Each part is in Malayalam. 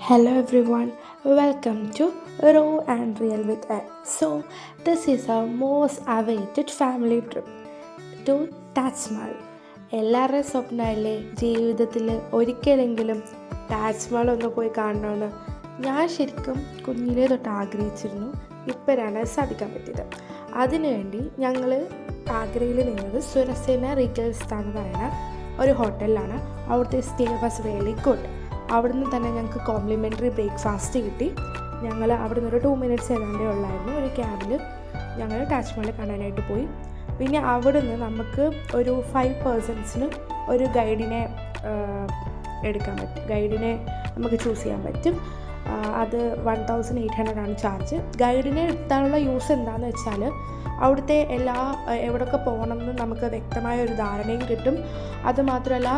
Hello everyone, welcome to Raw and Real with Ed. So, this is our most awaited family trip to Taj Mahal. എല്ലാവരുടെയും സ്വപ്നമല്ലേ ജീവിതത്തിൽ ഒരിക്കലെങ്കിലും താജ്മഹൽ ഒന്ന് പോയി കാണണമെന്ന്. ഞാൻ ശരിക്കും കുഞ്ഞിലേ തൊട്ട് ആഗ്രഹിച്ചിരുന്നു. ഇപ്പോഴാണ് സാധിക്കാൻ പറ്റിയത്. അതിനുവേണ്ടി ഞങ്ങൾ ആഗ്രയിൽ നിന്നത് സുരസേന റീഗൽസ് എന്ന് പറയുന്ന ഒരു ഹോട്ടലിലാണ്. അവിടുത്തെ സ്റ്റേ വാസ് റിയലി ഗുഡ്. അവിടുന്ന് തന്നെ ഞങ്ങൾക്ക് കോംപ്ലിമെൻ്ററി ബ്രേക്ക്ഫാസ്റ്റ് കിട്ടി. ഞങ്ങൾ അവിടെ നിന്ന് ഒരു 2 മിനിറ്റ്സ് ഏതാണ്ടേ ഉള്ളായിരുന്നു. ഒരു ക്യാബിൽ ഞങ്ങൾ താജ്മഹൽ കാണാനായിട്ട് പോയി. പിന്നെ അവിടെ നിന്ന് നമുക്ക് ഒരു 5 പേഴ്സൺസിന് ഒരു ഗൈഡിനെ എടുക്കാൻ പറ്റും. ഗൈഡിനെ നമുക്ക് ചൂസ് ചെയ്യാൻ പറ്റും. അത് 1800 ചാർജ്. ഗൈഡിനെ എടുത്താനുള്ള യൂസ് എന്താണെന്ന് വെച്ചാൽ അവിടുത്തെ എവിടെയൊക്കെ പോകണമെന്ന് നമുക്ക് വ്യക്തമായ ഒരു ധാരണയും കിട്ടും. അതുമാത്രമല്ല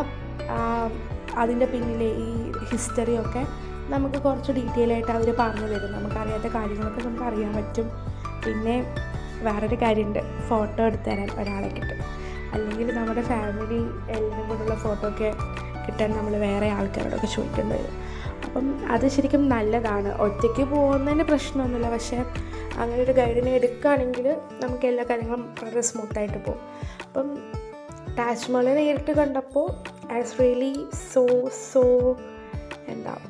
അതിൻ്റെ പിന്നിലെ ഈ ഹിസ്റ്ററിയൊക്കെ നമുക്ക് കുറച്ച് ഡീറ്റെയിൽ ആയിട്ട് അവർ പറഞ്ഞു തരും. നമുക്കറിയാത്ത കാര്യങ്ങളൊക്കെ നമുക്ക് അറിയാൻ പറ്റും. പിന്നെ വേറൊരു കാര്യമുണ്ട്, ഫോട്ടോ എടുത്തു തരാൻ ഒരാളെ കിട്ടും. അല്ലെങ്കിൽ നമ്മുടെ ഫാമിലി എല്ലാവരും കൂടെയുള്ള ഫോട്ടോ ഒക്കെ കിട്ടാൻ നമ്മൾ വേറെ ആൾക്കാരോടൊക്കെ ചോദിക്കേണ്ടി വരും. അപ്പം അത് ശരിക്കും നല്ലതാണ്. ഒറ്റയ്ക്ക് പോകുന്നതിന് പ്രശ്നമൊന്നുമില്ല, പക്ഷേ അങ്ങനെ ഒരു ഗൈഡിനെ എടുക്കുകയാണെങ്കിൽ നമുക്ക് എല്ലാ കാര്യങ്ങളും വളരെ സ്മൂത്തായിട്ട് പോകും. അപ്പം താജ്മഹൽ നേരിട്ട് കണ്ടപ്പോൾ I was really so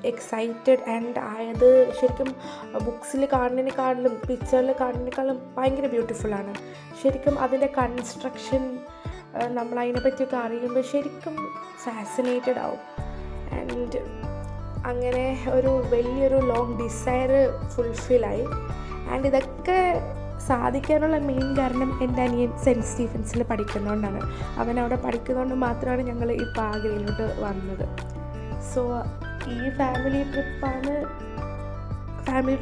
excited. And ആയത് ശരിക്കും ബുക്സിൽ കാണുന്നതിനേക്കാളും പിക്ചറിൽ കാണുന്നതിനേക്കാളും ഭയങ്കര ബ്യൂട്ടിഫുള്ളാണ്. ശരിക്കും അതിൻ്റെ കൺസ്ട്രക്ഷൻ നമ്മളതിനെപ്പറ്റിയൊക്കെ അറിയുമ്പോൾ ശരിക്കും ഫാസിനേറ്റഡ് ആവും. ആൻഡ് അങ്ങനെ ഒരു വലിയൊരു ലോങ് ഡിസയർ ഫുൾഫില്ലായി. ആൻഡ് ഇതൊക്കെ സാധിക്കാനുള്ള മെയിൻ കാരണം എൻ്റെ അനിയൻ സെൻറ്റ് സ്റ്റീഫൻസിൽ പഠിക്കുന്നതുകൊണ്ടാണ്. അവനവിടെ പഠിക്കുന്നതുകൊണ്ട് മാത്രമാണ് ഞങ്ങൾ ഈ ആഗ്രയിലോട്ട് വന്നത്. സോ ഈ ഫാമിലി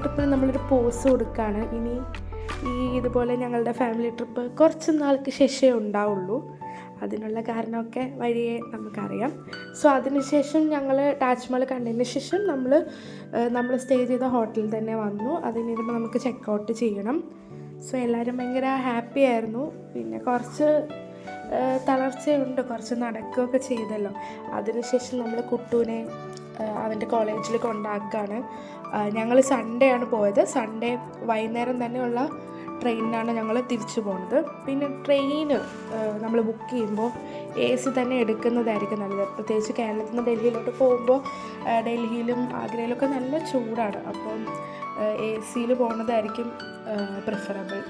ട്രിപ്പിൽ നമ്മളൊരു പോസ് കൊടുക്കുകയാണ്. ഇനി ഇതുപോലെ ഞങ്ങളുടെ ഫാമിലി ട്രിപ്പ് കുറച്ച് നാൾക്ക് ശേഷമേ ഉണ്ടാവുള്ളൂ. അതിനുള്ള കാരണമൊക്കെ വഴിയേ നമുക്കറിയാം. സോ അതിനുശേഷം ഞങ്ങൾ താജ്മഹൽ കണ്ടതിന് ശേഷം നമ്മൾ സ്റ്റേ ചെയ്ത ഹോട്ടലിൽ തന്നെ വന്നു. അതിനിരുമ്പോൾ നമുക്ക് ചെക്ക് ഔട്ട് ചെയ്യണം. സോ എല്ലാവരും ഭയങ്കര ഹാപ്പി ആയിരുന്നു. പിന്നെ കുറച്ച് തളർച്ചയുണ്ട്, കുറച്ച് നടക്കുകയൊക്കെ ചെയ്തല്ലോ. അതിനുശേഷം നമ്മൾ കുട്ടൂനെ അവൻ്റെ കോളേജിൽ കൊണ്ടാക്കുകയാണ്. ഞങ്ങൾ സൺഡേ ആണ് പോയത്. സൺഡേ വൈകുന്നേരം തന്നെയുള്ള ട്രെയിനിനാണ് ഞങ്ങൾ തിരിച്ചു പോകുന്നത്. പിന്നെ ട്രെയിന് നമ്മൾ ബുക്ക് ചെയ്യുമ്പോൾ AC തന്നെ എടുക്കുന്നതായിരിക്കും നല്ലത്. പ്രത്യേകിച്ച് കേരളത്തിൽ നിന്ന് ഡൽഹിയിലോട്ട് പോകുമ്പോൾ ഡൽഹിയിലും ആഗ്രയിലൊക്കെ നല്ല ചൂടാണ്. അപ്പം AC പോകുന്നതായിരിക്കും പ്രിഫറബിൾ.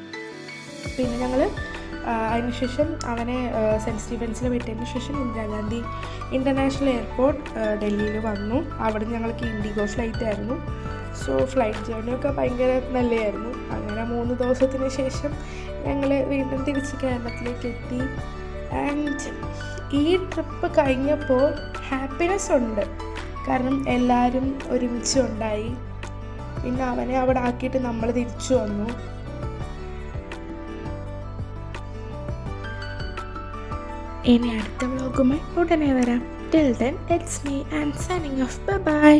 പിന്നെ ഞങ്ങൾ അതിനുശേഷം അവനെ സെൻറ്റ് സ്റ്റീഫൻസിൽ വിട്ടതിന് ശേഷം ഇന്ദിരാഗാന്ധി ഇൻ്റർനാഷണൽ എയർപോർട്ട് ഡൽഹിയിൽ വന്നു. അവിടെ ഞങ്ങൾക്ക് ഇൻഡിഗോ ഫ്ലൈറ്റ് ആയിരുന്നു. സോ ഫ്ലൈറ്റ് ജേർണിയൊക്കെ ഭയങ്കര നല്ലതായിരുന്നു. അങ്ങനെ 3 ദിവസത്തിന് ശേഷം ഞങ്ങൾ വീണ്ടും തിരിച്ച് കേരളത്തിലേക്ക് എത്തി. ആൻഡ് ഈ ട്രിപ്പ് കഴിഞ്ഞപ്പോൾ ഹാപ്പിനെസ് ഉണ്ട്, കാരണം എല്ലാവരും ഒരുമിച്ച് ഉണ്ടായി. പിന്നെ അവനെ അവിടെ ആക്കിയിട്ട് നമ്മൾ തിരിച്ചു വന്നു. ഇനി അടുത്ത വ്ലോഗുമായി ഉടനെ വരാം. Till then, it's me and signing off. Bye bye.